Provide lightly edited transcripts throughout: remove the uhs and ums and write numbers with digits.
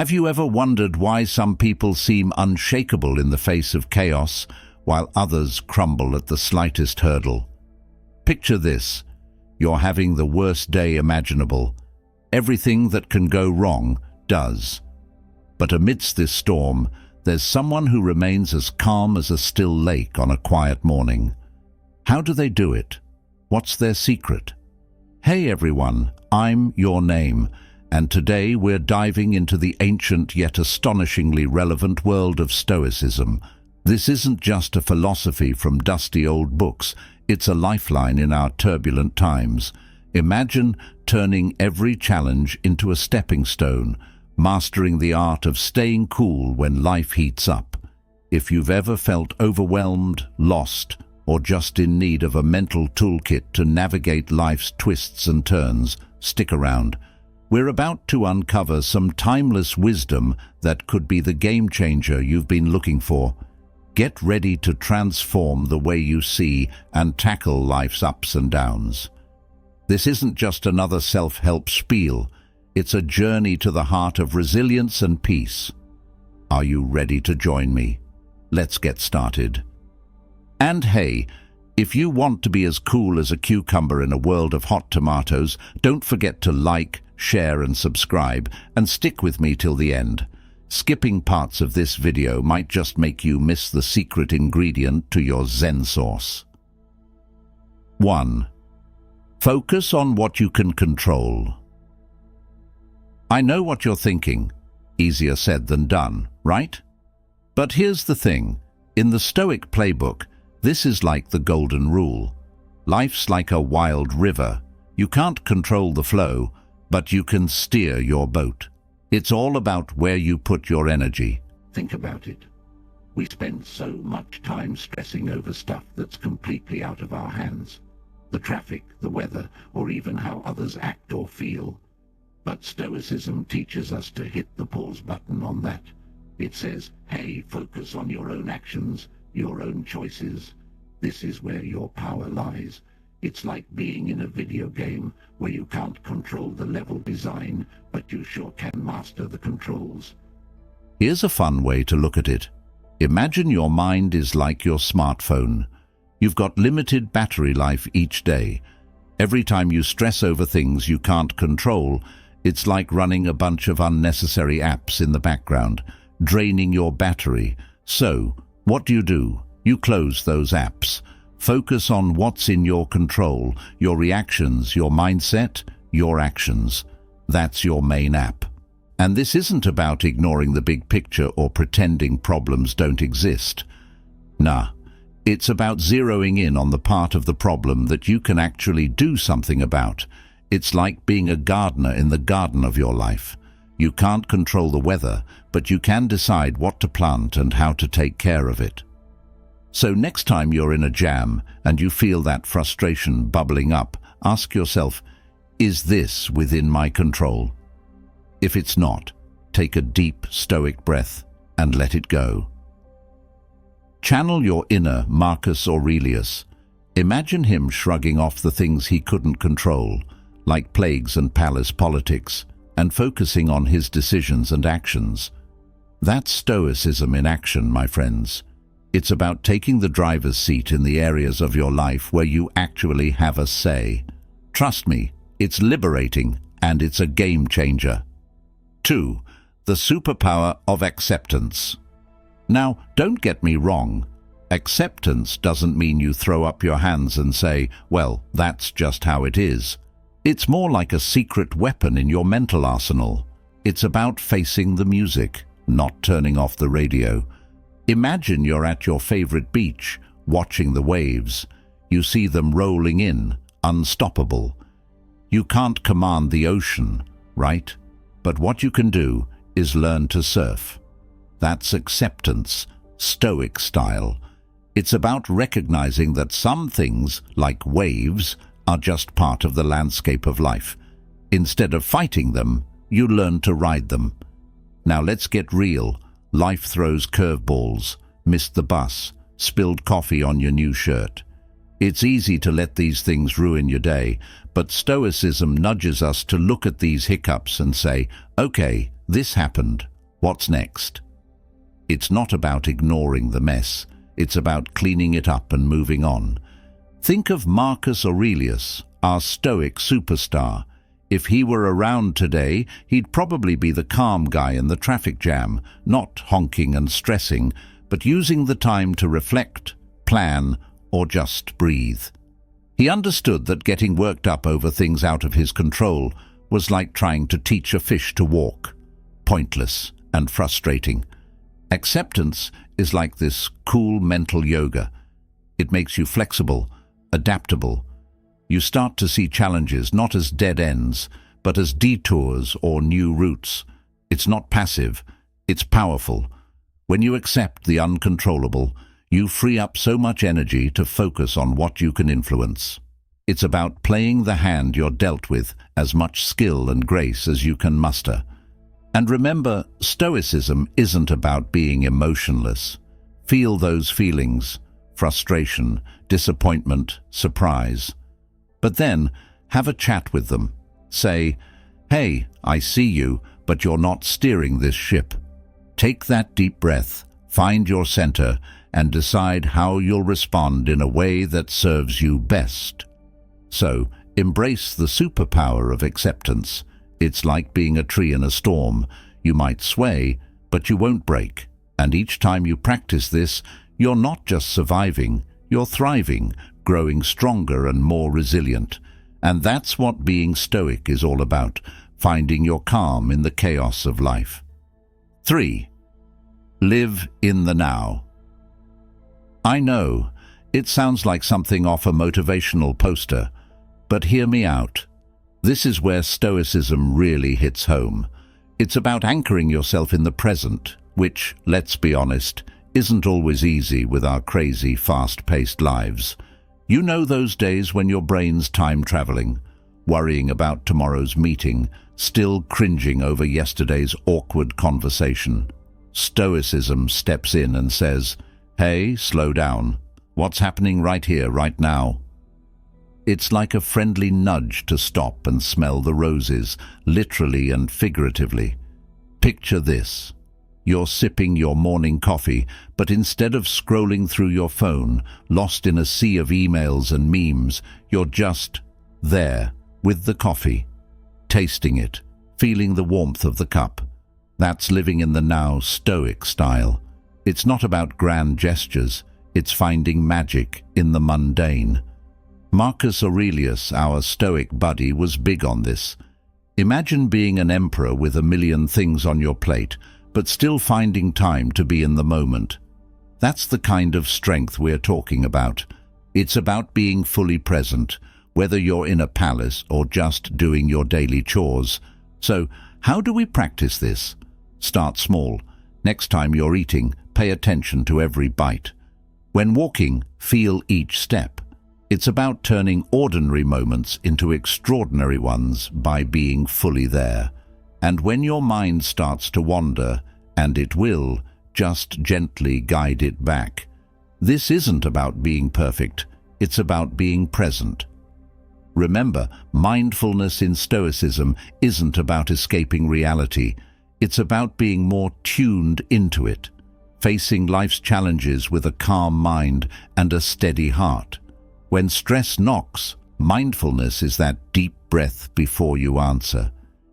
Have you ever wondered why some people seem unshakable in the face of chaos, while others crumble at the slightest hurdle? Picture this. You're having the worst day imaginable. Everything that can go wrong does. But amidst this storm, there's someone who remains as calm as a still lake on a quiet morning. How do they do it? What's their secret? Hey everyone, I'm Your Name, and today we're diving into the ancient yet astonishingly relevant world of Stoicism. This isn't just a philosophy from dusty old books, it's a lifeline in our turbulent times. Imagine turning every challenge into a stepping stone, mastering the art of staying cool when life heats up. If you've ever felt overwhelmed, lost, or just in need of a mental toolkit to navigate life's twists and turns, stick around. We're about to uncover some timeless wisdom that could be the game changer you've been looking for. Get ready to transform the way you see and tackle life's ups and downs. This isn't just another self-help spiel. It's a journey to the heart of resilience and peace. Are you ready to join me? Let's get started. And hey, if you want to be as cool as a cucumber in a world of hot tomatoes, don't forget to like, share and subscribe, and stick with me till the end. Skipping parts of this video might just make you miss the secret ingredient to your Zen sauce. 1. Focus on what you can control. I know what you're thinking. Easier said than done, right? But here's the thing. In the Stoic playbook, this is like the golden rule. Life's like a wild river. You can't control the flow, but you can steer your boat. It's all about where you put your energy. Think about it. We spend so much time stressing over stuff that's completely out of our hands. The traffic, the weather, or even how others act or feel. But Stoicism teaches us to hit the pause button on that. It says, hey, focus on your own actions, your own choices. This is where your power lies. It's like being in a video game where you can't control the level design, but you sure can master the controls. Here's a fun way to look at it. Imagine your mind is like your smartphone. You've got limited battery life each day. Every time you stress over things you can't control, it's like running a bunch of unnecessary apps in the background, draining your battery. So, what do? You close those apps. Focus on what's in your control, your reactions, your mindset, your actions. That's your main app. And this isn't about ignoring the big picture or pretending problems don't exist. Nah, it's about zeroing in on the part of the problem that you can actually do something about. It's like being a gardener in the garden of your life. You can't control the weather, but you can decide what to plant and how to take care of it. So next time you're in a jam and you feel that frustration bubbling up, ask yourself, is this within my control? If it's not, take a deep Stoic breath and let it go. Channel your inner Marcus Aurelius. Imagine him shrugging off the things he couldn't control, like plagues and palace politics, and focusing on his decisions and actions. That's Stoicism in action, my friends. It's about taking the driver's seat in the areas of your life where you actually have a say. Trust me, it's liberating and it's a game changer. 2. The Superpower of Acceptance. Now, don't get me wrong. Acceptance doesn't mean you throw up your hands and say, well, that's just how it is. It's more like a secret weapon in your mental arsenal. It's about facing the music, not turning off the radio. Imagine you're at your favorite beach, watching the waves. You see them rolling in, unstoppable. You can't command the ocean, right? But what you can do is learn to surf. That's acceptance, Stoic style. It's about recognizing that some things, like waves, are just part of the landscape of life. Instead of fighting them, you learn to ride them. Now let's get real. Life throws curveballs, missed the bus, spilled coffee on your new shirt. It's easy to let these things ruin your day, but Stoicism nudges us to look at these hiccups and say, okay, this happened. What's next? It's not about ignoring the mess. It's about cleaning it up and moving on. Think of Marcus Aurelius, our Stoic superstar. If he were around today, he'd probably be the calm guy in the traffic jam, not honking and stressing, but using the time to reflect, plan, or just breathe. He understood that getting worked up over things out of his control was like trying to teach a fish to walk. Pointless and frustrating. Acceptance is like this cool mental yoga. It makes you flexible, adaptable. You start to see challenges not as dead ends, but as detours or new routes. It's not passive, it's powerful. When you accept the uncontrollable, you free up so much energy to focus on what you can influence. It's about playing the hand you're dealt with as much skill and grace as you can muster. And remember, Stoicism isn't about being emotionless. Feel those feelings, frustration, disappointment, surprise. But then, have a chat with them. Say, "Hey, I see you, but you're not steering this ship." Take that deep breath, find your center, and decide how you'll respond in a way that serves you best. So, embrace the superpower of acceptance. It's like being a tree in a storm. You might sway, but you won't break. And each time you practice this, you're not just surviving, you're thriving, growing stronger and more resilient. And that's what being stoic is all about, finding your calm in the chaos of life. 3. Live in the now. I know, it sounds like something off a motivational poster, but hear me out. This is where Stoicism really hits home. It's about anchoring yourself in the present, which, let's be honest, isn't always easy with our crazy, fast-paced lives. You know those days when your brain's time-traveling, worrying about tomorrow's meeting, still cringing over yesterday's awkward conversation. Stoicism steps in and says, "Hey, slow down. What's happening right here, right now?" It's like a friendly nudge to stop and smell the roses, literally and figuratively. Picture this. You're sipping your morning coffee, but instead of scrolling through your phone, lost in a sea of emails and memes, you're just there, with the coffee, tasting it, feeling the warmth of the cup. That's living in the now Stoic style. It's not about grand gestures, it's finding magic in the mundane. Marcus Aurelius, our Stoic buddy, was big on this. Imagine being an emperor with a million things on your plate, but still finding time to be in the moment. That's the kind of strength we're talking about. It's about being fully present, whether you're in a palace or just doing your daily chores. So, how do we practice this? Start small. Next time you're eating, pay attention to every bite. When walking, feel each step. It's about turning ordinary moments into extraordinary ones by being fully there. And when your mind starts to wander, and it will, just gently guide it back. This isn't about being perfect, it's about being present. Remember, mindfulness in Stoicism isn't about escaping reality, it's about being more tuned into it, facing life's challenges with a calm mind and a steady heart. When stress knocks, mindfulness is that deep breath before you answer.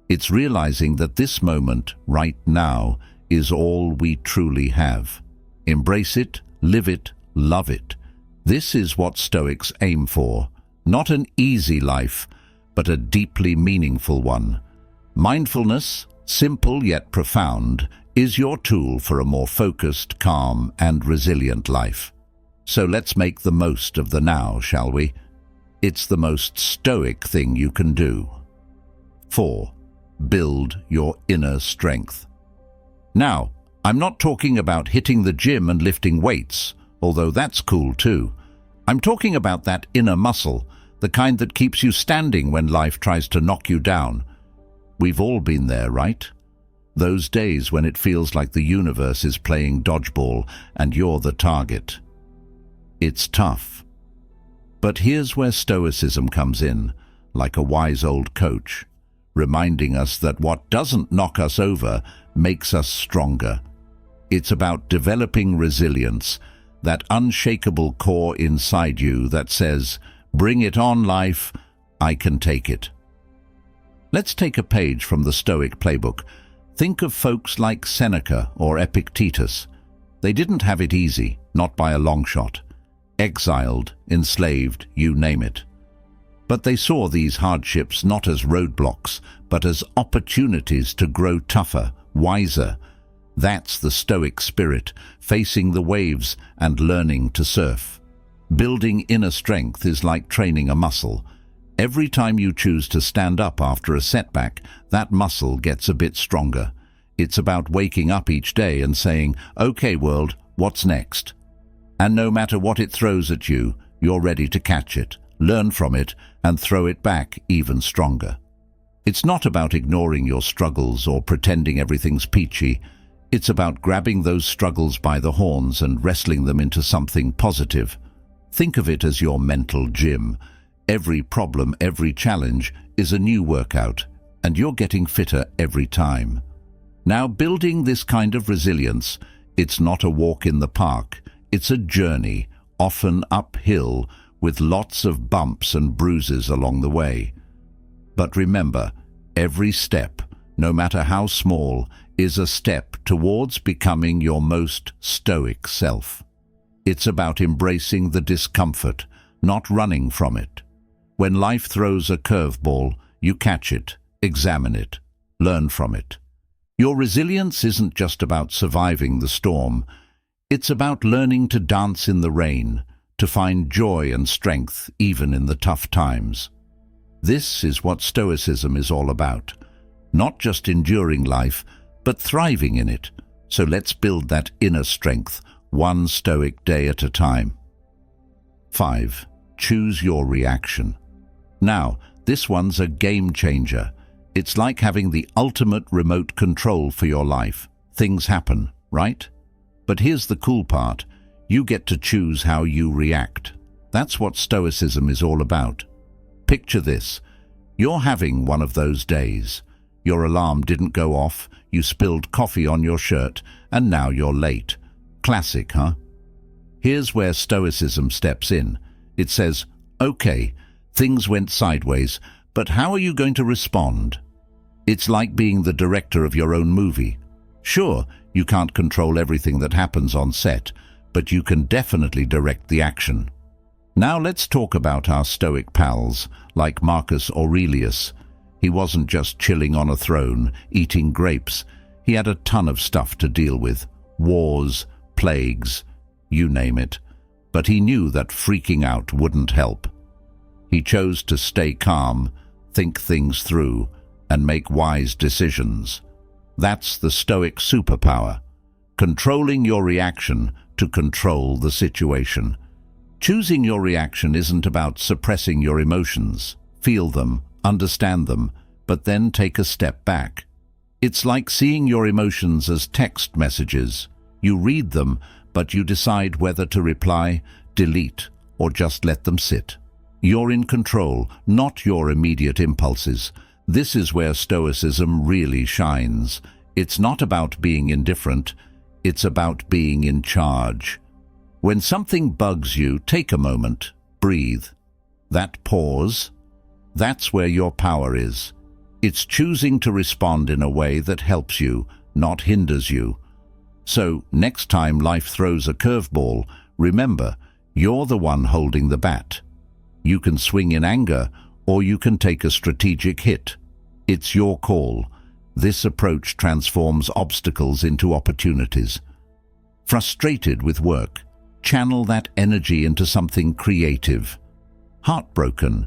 It's realizing that this moment, right now, is all we truly have. Embrace it, live it, love it. This is what Stoics aim for. Not an easy life, but a deeply meaningful one. Mindfulness, simple yet profound, is your tool for a more focused, calm, and resilient life. So let's make the most of the now, shall we? It's the most stoic thing you can do. 4. Build your inner strength. Now, I'm not talking about hitting the gym and lifting weights, although that's cool too. I'm talking about that inner muscle, the kind that keeps you standing when life tries to knock you down. We've all been there, right? Those days when it feels like the universe is playing dodgeball and you're the target. It's tough. But here's where Stoicism comes in, like a wise old coach, reminding us that what doesn't knock us over makes us stronger. It's about developing resilience, that unshakable core inside you that says, "Bring it on, life, I can take it." Let's take a page from the Stoic playbook. Think of folks like Seneca or Epictetus. They didn't have it easy, not by a long shot. Exiled, enslaved, you name it. But they saw these hardships not as roadblocks, but as opportunities to grow tougher, wiser. That's the Stoic spirit, facing the waves and learning to surf. Building inner strength is like training a muscle. Every time you choose to stand up after a setback, that muscle gets a bit stronger. It's about waking up each day and saying, "Okay, world, what's next?" And no matter what it throws at you, you're ready to catch it, learn from it, and throw it back even stronger. It's not about ignoring your struggles or pretending everything's peachy. It's about grabbing those struggles by the horns and wrestling them into something positive. Think of it as your mental gym. Every problem, every challenge is a new workout, and you're getting fitter every time. Now, building this kind of resilience, it's not a walk in the park. It's a journey, often uphill, with lots of bumps and bruises along the way. But remember, every step, no matter how small, is a step towards becoming your most stoic self. It's about embracing the discomfort, not running from it. When life throws a curveball, you catch it, examine it, learn from it. Your resilience isn't just about surviving the storm. It's about learning to dance in the rain, to find joy and strength even in the tough times. This is what Stoicism is all about. Not just enduring life, but thriving in it. So let's build that inner strength, one stoic day at a time. 5. Choose your reaction. Now, this one's a game changer. It's like having the ultimate remote control for your life. Things happen, right? But here's the cool part. You get to choose how you react. That's what Stoicism is all about. Picture this. You're having one of those days. Your alarm didn't go off, you spilled coffee on your shirt, and now you're late. Classic, huh? Here's where Stoicism steps in. It says, okay, things went sideways, but how are you going to respond? It's like being the director of your own movie. Sure, you can't control everything that happens on set, but you can definitely direct the action. Now let's talk about our Stoic pals, like Marcus Aurelius. He wasn't just chilling on a throne, eating grapes. He had a ton of stuff to deal with. Wars, plagues, you name it. But he knew that freaking out wouldn't help. He chose to stay calm, think things through, and make wise decisions. That's the Stoic superpower. Controlling your reaction to control the situation. Choosing your reaction isn't about suppressing your emotions. Feel them, understand them, but then take a step back. It's like seeing your emotions as text messages. You read them, but you decide whether to reply, delete, or just let them sit. You're in control, not your immediate impulses. This is where Stoicism really shines. It's not about being indifferent, it's about being in charge. When something bugs you, take a moment, breathe. That pause, that's where your power is. It's choosing to respond in a way that helps you, not hinders you. So, next time life throws a curveball, remember, you're the one holding the bat. You can swing in anger, or you can take a strategic hit. It's your call. This approach transforms obstacles into opportunities. Frustrated with work, channel that energy into something creative. Heartbroken,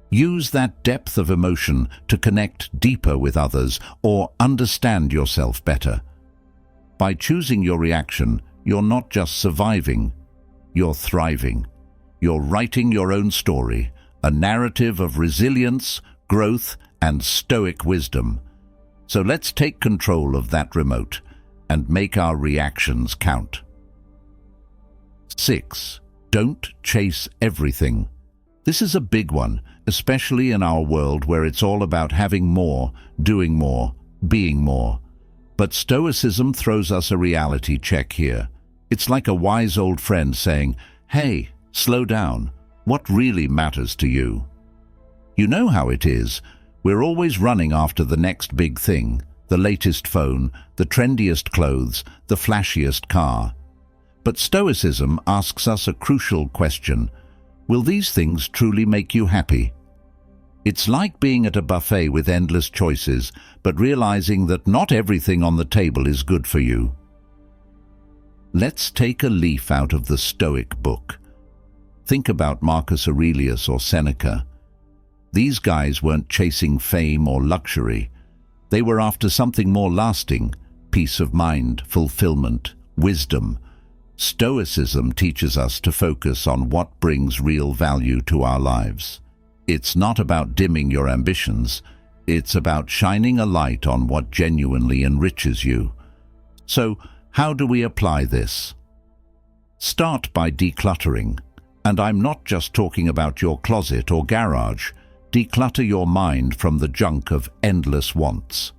use that depth of emotion to connect deeper with others or understand yourself better. By choosing your reaction, you're not just surviving, you're thriving. You're writing your own story, a narrative of resilience, growth, and stoic wisdom. So let's take control of that remote and make our reactions count. 6. Don't chase everything. This is a big one, especially in our world where it's all about having more, doing more, being more. But Stoicism throws us a reality check here. It's like a wise old friend saying, "Hey, slow down. What really matters to you?" You know how it is. We're always running after the next big thing, the latest phone, the trendiest clothes, the flashiest car. But Stoicism asks us a crucial question. Will these things truly make you happy? It's like being at a buffet with endless choices, but realizing that not everything on the table is good for you. Let's take a leaf out of the Stoic book. Think about Marcus Aurelius or Seneca. These guys weren't chasing fame or luxury. They were after something more lasting: peace of mind, fulfillment, wisdom. Stoicism teaches us to focus on what brings real value to our lives. It's not about dimming your ambitions. It's about shining a light on what genuinely enriches you. So, how do we apply this? Start by decluttering. And I'm not just talking about your closet or garage. Declutter your mind from the junk of endless wants.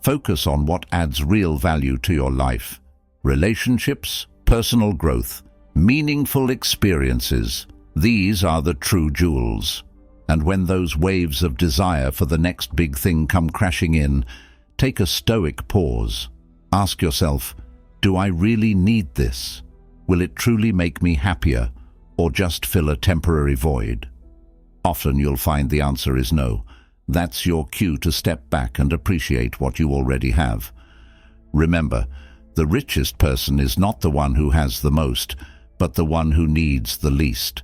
Focus on what adds real value to your life. Relationships, personal growth, meaningful experiences. These are the true jewels. And when those waves of desire for the next big thing come crashing in, take a stoic pause. Ask yourself, do I really need this? Will it truly make me happier, or just fill a temporary void? Often you'll find the answer is no. That's your cue to step back and appreciate what you already have. Remember, the richest person is not the one who has the most, but the one who needs the least.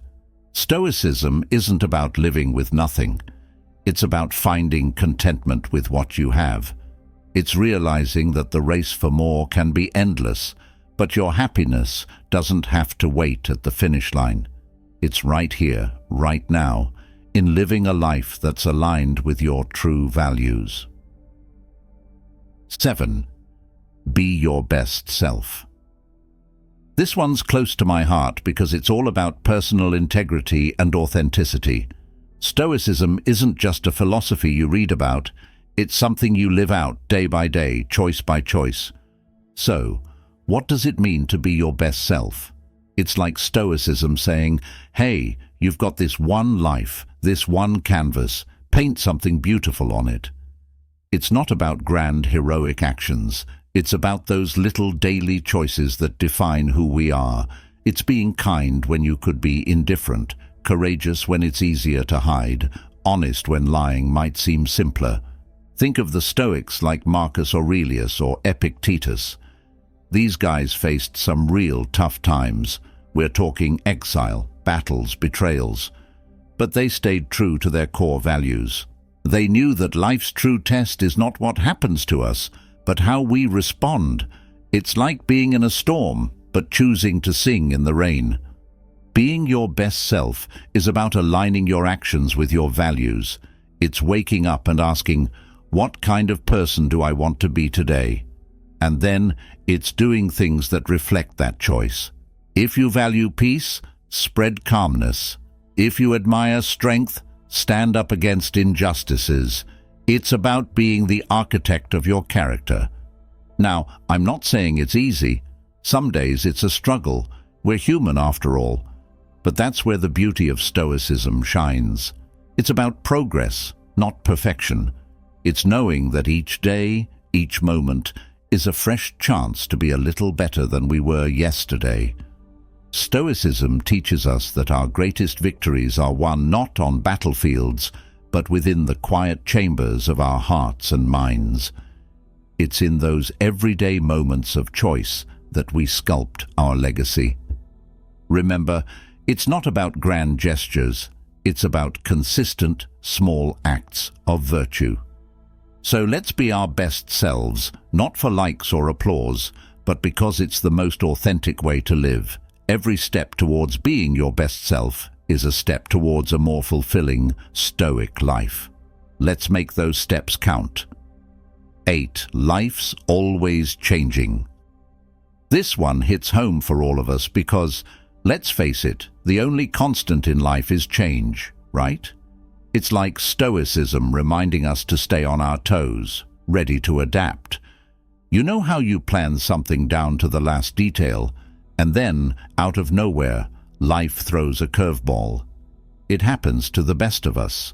Stoicism isn't about living with nothing. It's about finding contentment with what you have. It's realizing that the race for more can be endless, but your happiness doesn't have to wait at the finish line. It's right here, right now, in living a life that's aligned with your true values. 7. Be your best self. This one's close to my heart because it's all about personal integrity and authenticity. Stoicism isn't just a philosophy you read about, it's something you live out day by day, choice by choice. So, what does it mean to be your best self? It's like Stoicism saying, hey, you've got this one life, this one canvas, paint something beautiful on it. It's not about grand heroic actions. It's about those little daily choices that define who we are. It's being kind when you could be indifferent, courageous when it's easier to hide, honest when lying might seem simpler. Think of the Stoics like Marcus Aurelius or Epictetus. These guys faced some real tough times. We're talking exile, battles, betrayals. But they stayed true to their core values. They knew that life's true test is not what happens to us, but how we respond. It's like being in a storm, but choosing to sing in the rain. Being your best self is about aligning your actions with your values. It's waking up and asking, what kind of person do I want to be today? And then it's doing things that reflect that choice. If you value peace, spread calmness. If you admire strength, stand up against injustices. It's about being the architect of your character. Now, I'm not saying it's easy. Some days it's a struggle. We're human after all. But that's where the beauty of Stoicism shines. It's about progress, not perfection. It's knowing that each day, each moment, is a fresh chance to be a little better than we were yesterday. Stoicism teaches us that our greatest victories are won not on battlefields, but within the quiet chambers of our hearts and minds. It's in those everyday moments of choice that we sculpt our legacy. Remember, it's not about grand gestures, it's about consistent, small acts of virtue. So let's be our best selves, not for likes or applause, but because it's the most authentic way to live. Every step towards being your best self is a step towards a more fulfilling, stoic life. Let's make those steps count. 8. Life's always changing. This one hits home for all of us because, let's face it, the only constant in life is change, right? It's like Stoicism reminding us to stay on our toes, ready to adapt. You know how you plan something down to the last detail, and then, out of nowhere, life throws a curveball. It happens to the best of us.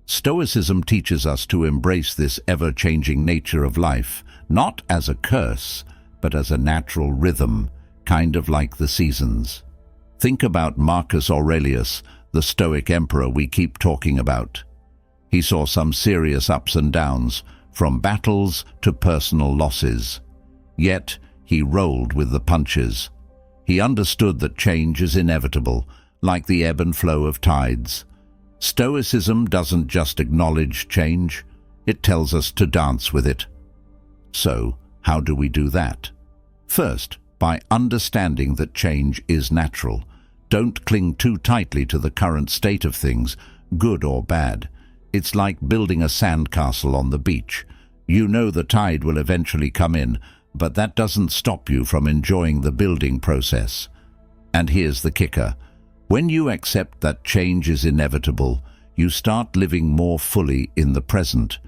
Stoicism teaches us to embrace this ever-changing nature of life, not as a curse, but as a natural rhythm, kind of like the seasons. Think about Marcus Aurelius, the Stoic emperor we keep talking about. He saw some serious ups and downs, from battles to personal losses. Yet, he rolled with the punches. He understood that change is inevitable, like the ebb and flow of tides. Stoicism doesn't just acknowledge change, it tells us to dance with it. So, how do we do that? First, by understanding that change is natural. Don't cling too tightly to the current state of things, good or bad. It's like building a sandcastle on the beach. You know the tide will eventually come in, but that doesn't stop you from enjoying the building process. And here's the kicker. When you accept that change is inevitable, you start living more fully in the present.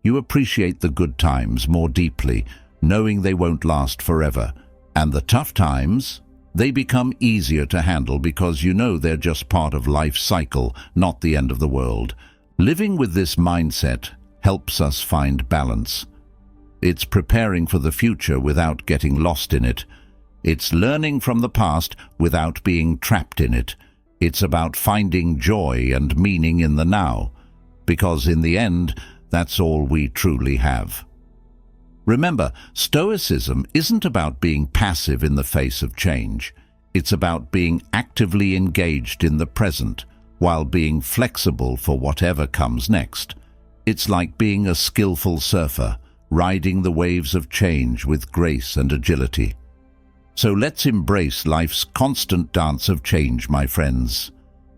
You appreciate the good times more deeply, knowing they won't last forever. And the tough times, they become easier to handle because you know they're just part of life's cycle, not the end of the world. Living with this mindset helps us find balance. It's preparing for the future without getting lost in it. It's learning from the past without being trapped in it. It's about finding joy and meaning in the now, because in the end, that's all we truly have. Remember, Stoicism isn't about being passive in the face of change. It's about being actively engaged in the present, while being flexible for whatever comes next. It's like being a skillful surfer, riding the waves of change with grace and agility. So let's embrace life's constant dance of change, my friends.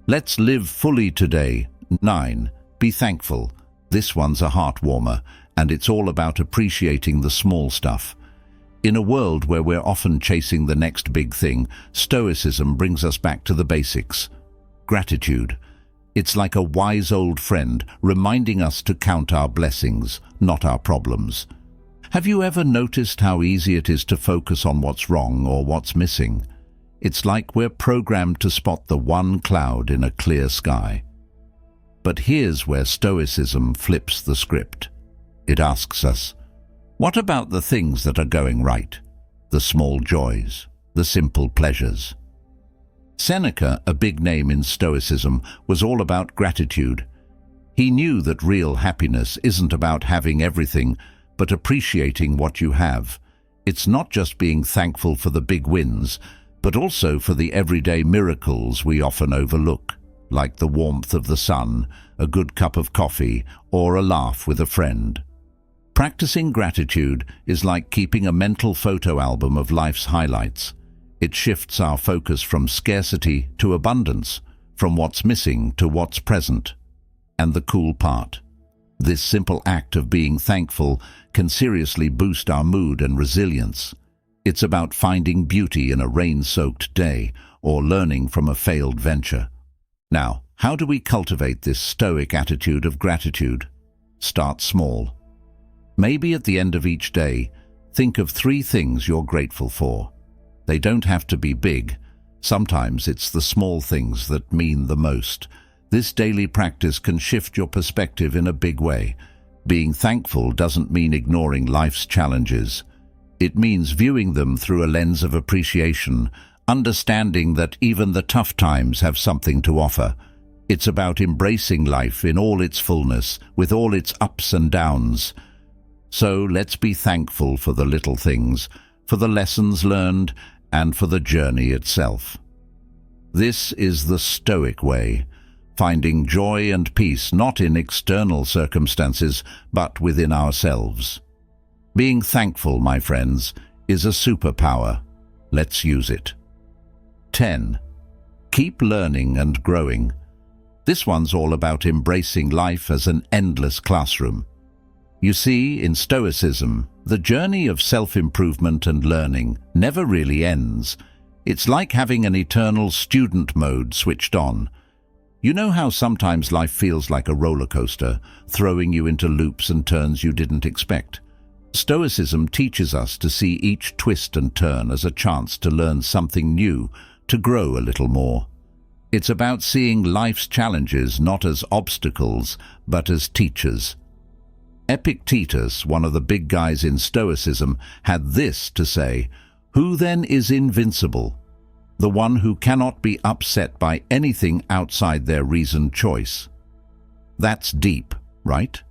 Let's live fully today. 9. Be thankful. This one's a heart-warmer, and it's all about appreciating the small stuff. In a world where we're often chasing the next big thing, Stoicism brings us back to the basics. Gratitude. It's like a wise old friend reminding us to count our blessings, not our problems. Have you ever noticed how easy it is to focus on what's wrong or what's missing? It's like we're programmed to spot the one cloud in a clear sky. But here's where Stoicism flips the script. It asks us, what about the things that are going right? The small joys, the simple pleasures. Seneca, a big name in Stoicism, was all about gratitude. He knew that real happiness isn't about having everything, but appreciating what you have. It's not just being thankful for the big wins, but also for the everyday miracles we often overlook, like the warmth of the sun, a good cup of coffee, or a laugh with a friend. Practicing gratitude is like keeping a mental photo album of life's highlights. It shifts our focus from scarcity to abundance, from what's missing to what's present. And the cool part, this simple act of being thankful can seriously boost our mood and resilience. It's about finding beauty in a rain-soaked day or learning from a failed venture. Now, how do we cultivate this Stoic attitude of gratitude? Start small. Maybe at the end of each day, think of 3 things you're grateful for. They don't have to be big. Sometimes it's the small things that mean the most. This daily practice can shift your perspective in a big way. Being thankful doesn't mean ignoring life's challenges. It means viewing them through a lens of appreciation, understanding that even the tough times have something to offer. It's about embracing life in all its fullness, with all its ups and downs. So let's be thankful for the little things, for the lessons learned, and for the journey itself. This is the Stoic way, finding joy and peace not in external circumstances, but within ourselves. Being thankful, my friends, is a superpower. Let's use it. 10. Keep learning and growing. This one's all about embracing life as an endless classroom. You see, in Stoicism, the journey of self-improvement and learning never really ends. It's like having an eternal student mode switched on. You know how sometimes life feels like a roller coaster, throwing you into loops and turns you didn't expect? Stoicism teaches us to see each twist and turn as a chance to learn something new, to grow a little more. It's about seeing life's challenges not as obstacles, but as teachers. Epictetus, one of the big guys in Stoicism, had this to say: "Who then is invincible? The one who cannot be upset by anything outside their reasoned choice." That's deep, right?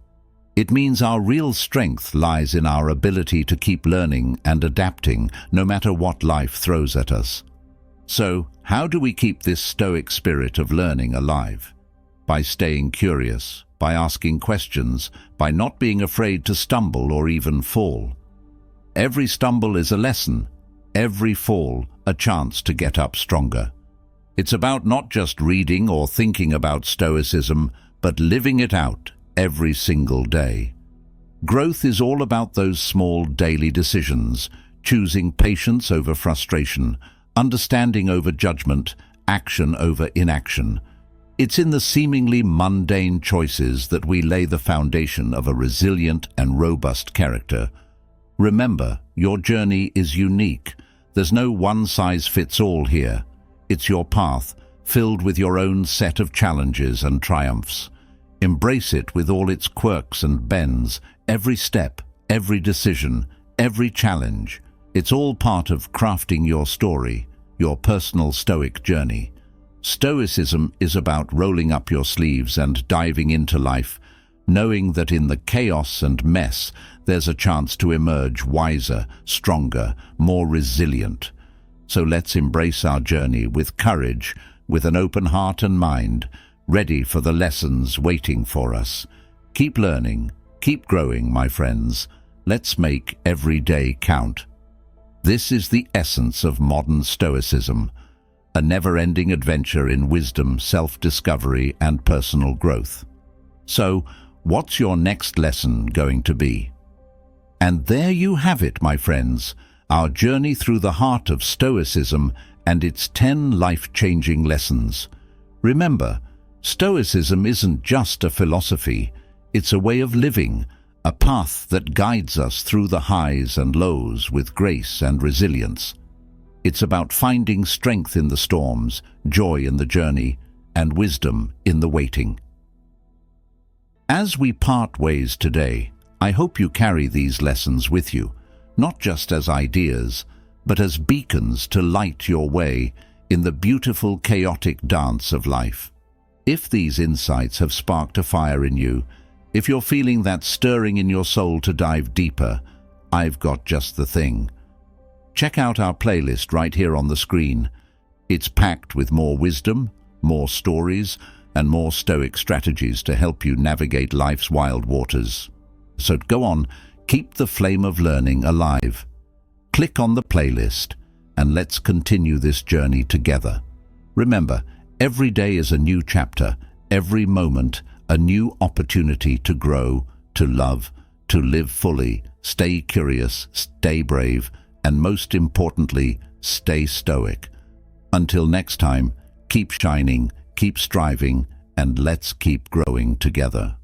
It means our real strength lies in our ability to keep learning and adapting, no matter what life throws at us. So, how do we keep this Stoic spirit of learning alive? By staying curious, by asking questions, by not being afraid to stumble or even fall. Every stumble is a lesson, every fall a chance to get up stronger. It's about not just reading or thinking about Stoicism, but living it out every single day. Growth is all about those small daily decisions, choosing patience over frustration, understanding over judgment, action over inaction. It's in the seemingly mundane choices that we lay the foundation of a resilient and robust character. Remember, your journey is unique. There's no one-size-fits-all here. It's your path, filled with your own set of challenges and triumphs. Embrace it with all its quirks and bends, every step, every decision, every challenge. It's all part of crafting your story, your personal Stoic journey. Stoicism is about rolling up your sleeves and diving into life, knowing that in the chaos and mess, there's a chance to emerge wiser, stronger, more resilient. So let's embrace our journey with courage, with an open heart and mind, ready for the lessons waiting for us. Keep learning, keep growing, my friends. Let's make every day count. This is the essence of modern Stoicism, a never-ending adventure in wisdom, self-discovery, and personal growth. So, what's your next lesson going to be? And there you have it, my friends, our journey through the heart of Stoicism and its 10 life-changing lessons. Remember, Stoicism isn't just a philosophy, it's a way of living, a path that guides us through the highs and lows with grace and resilience. It's about finding strength in the storms, joy in the journey, and wisdom in the waiting. As we part ways today, I hope you carry these lessons with you, not just as ideas, but as beacons to light your way in the beautiful, chaotic dance of life. If these insights have sparked a fire in you, if you're feeling that stirring in your soul to dive deeper, I've got just the thing. Check out our playlist right here on the screen. It's packed with more wisdom, more stories, and more Stoic strategies to help you navigate life's wild waters. So go on, keep the flame of learning alive. Click on the playlist, and let's continue this journey together. Remember, every day is a new chapter, every moment a new opportunity to grow, to love, to live fully. Stay curious, stay brave, and most importantly, stay stoic. Until next time, keep shining, keep striving, and let's keep growing together.